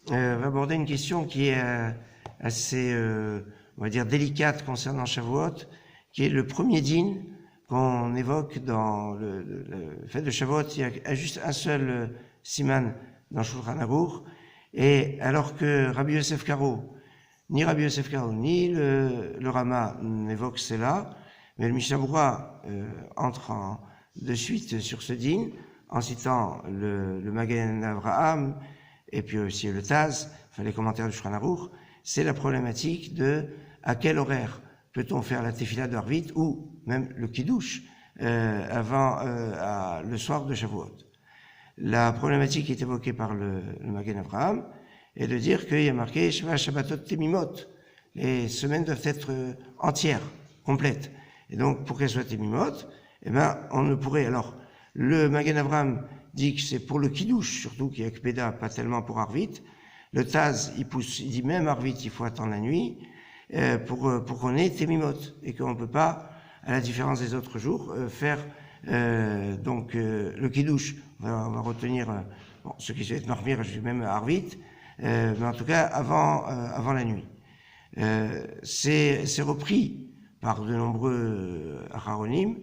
va aborder une question qui est assez, on va dire, délicate concernant Shavuot, qui est le premier din qu'on évoque dans le fait de Shavuot. Il y a juste un seul siman dans Shulchan Aruch, et alors que Rabbi Yosef Karo, ni Rabbi Yosef Karo, ni le Rama n'évoquent cela, mais le Mishnah Berurah entre de suite sur ce din, en citant le Magen Avraham, et puis aussi le Taz, enfin les commentaires du Shulchan Aruch. C'est la problématique de à quel horaire peut-on faire la tefila de Arvit ou même le kiddush avant le soir de Shavuot. La problématique qui est évoquée par le Magen Avraham est de dire qu'il y a marqué Sheva Shabbatot Temimot. Les semaines doivent être entières, complètes. Et donc pour qu'elles soient Temimot, eh ben on ne pourrait. Alors le Magen Avraham dit que c'est pour le kiddush, surtout qu'il y a Kpeda, pas tellement pour Arvit. Le Taz, il dit même Arvit, il faut attendre la nuit pour qu'on ait Temimot et qu'on ne peut pas, à la différence des autres jours, faire le kiddush. On va retenir ce qui va être marmir, je vais même Arvit, mais en tout cas avant la nuit. C'est repris par de nombreux acharonim,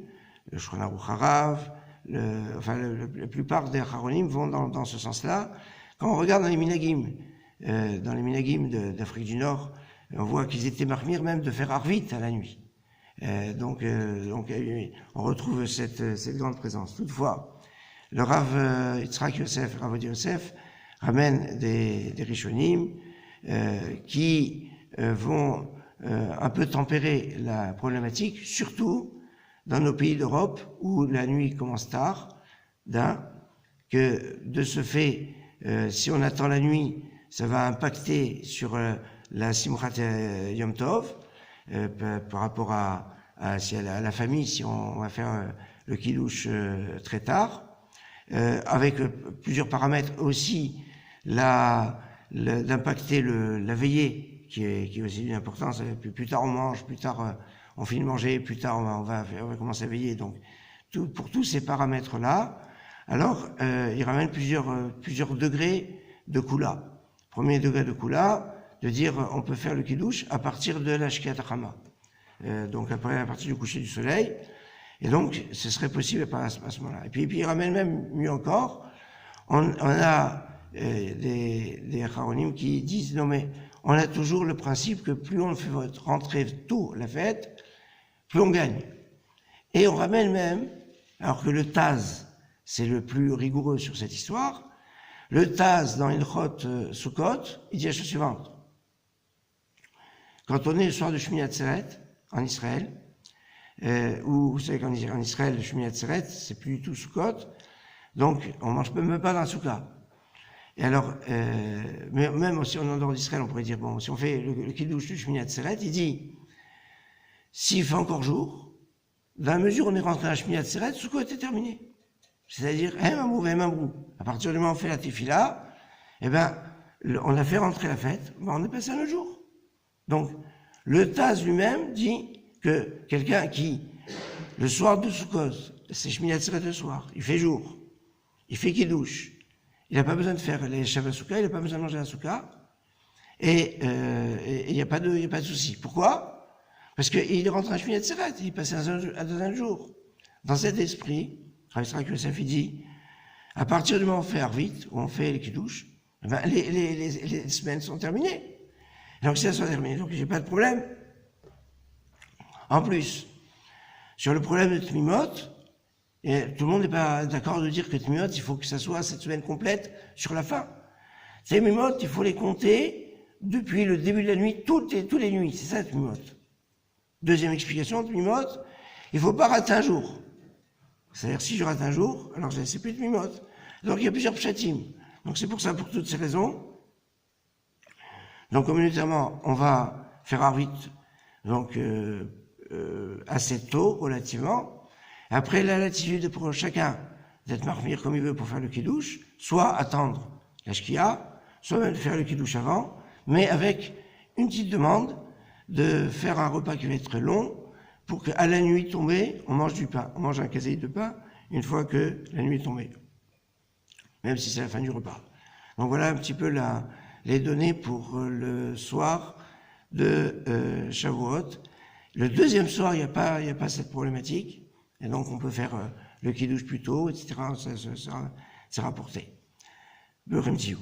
le Shulchan Aruch Harav, la plupart des acharonim vont dans ce sens-là. Quand on regarde dans les minagim d'Afrique du Nord, on voit qu'ils étaient marmir même de faire Arvit à la nuit. Donc on retrouve cette grande présence. Toutefois, le Rav Yitzhak Yosef, Rav Yosef, ramène des Rishonim qui vont un peu tempérer la problématique, surtout dans nos pays d'Europe où la nuit commence tard, que de ce fait, si on attend la nuit, ça va impacter sur la Simchat Yom Tov, par rapport à la famille, si on va faire le kiddush très tard, avec plusieurs paramètres aussi, d'impacter la veillée, qui est aussi d'une importance. Plus tard on mange, plus tard on finit de manger, plus tard on va commencer à veiller. Donc, pour tous ces paramètres-là, alors il ramène plusieurs degrés de Kula. Premier degré de Kula, de dire on peut faire le kiddush à partir de la Shkiat HaChama. Donc après, à partir du coucher du soleil. Et donc, ce serait possible à ce moment-là. Et puis il ramène même mieux encore, on a des acharonim qui disent non mais on a toujours le principe que plus on fait rentrer tôt la fête, plus on gagne. Et on ramène même, alors que le Taz, c'est le plus rigoureux sur cette histoire, le Taz dans Ilchot Sukkot, il dit la chose suivante. Quand on est le soir de Shmini Atzeret, en Israël, où vous savez qu'en Israël, le Shmini Atzeret, c'est plus du tout Sukkot, donc on mange même pas dans la Soukha. Et alors, mais même aussi en dehors d'Israël, on pourrait dire, bon, si on fait le kiddush du Shmini Atzeret, il dit, s'il fait encore jour, dans la mesure où on est rentré à la Shmini Atzeret, Sukkot est terminé. C'est-à-dire, à partir du moment où on fait la tefila, eh ben, on a fait rentrer la fête, ben, on est passé à nos jours. Donc, le Taz lui-même dit que quelqu'un qui, le soir de Sukkot, c'est Shmini Atzeret le soir, il fait jour, il fait kiddush, il n'a pas besoin de faire les Shabbat Soukha, il n'a pas besoin de manger la Soukha, et il n'y a pas de souci. Pourquoi? Parce qu'il rentre à Shmini Atzeret, il passe à un jour. Dans cet esprit, Rav Yitzhak Yosef dit, à partir du moment où on fait Arvit, où on fait les kiddush, ben, les semaines sont terminées. Donc si elles sont terminées, donc j'ai pas de problème. En plus, sur le problème de Tmimot, et tout le monde n'est pas d'accord de dire que Tmimot, il faut que ça soit cette semaine complète sur la fin. Tmimot, il faut les compter depuis le début de la nuit, toutes les nuits. C'est ça Tmimot. Deuxième explication, Tmimot, il faut pas rater un jour. C'est-à-dire, si je rate un jour, alors c'est plus Tmimot. Donc il y a plusieurs pshatim. Donc c'est pour ça, pour toutes ces raisons. Donc communautairement, on va faire Arvit, donc assez tôt, relativement. Après, la latitude pour chacun d'être marmire comme il veut pour faire le kiddush, soit attendre la shkia, soit même faire le kiddush avant, mais avec une petite demande de faire un repas qui va être long, pour qu'à la nuit tombée, on mange du pain. On mange un kaseï de pain une fois que la nuit est tombée. Même si c'est la fin du repas. Donc voilà un petit peu les donner pour le soir de Shavuot. Le deuxième soir, il n'y a pas cette problématique, et donc on peut faire le kiddush plus tôt, etc. Ça sera rapporté. Beurem Ziou.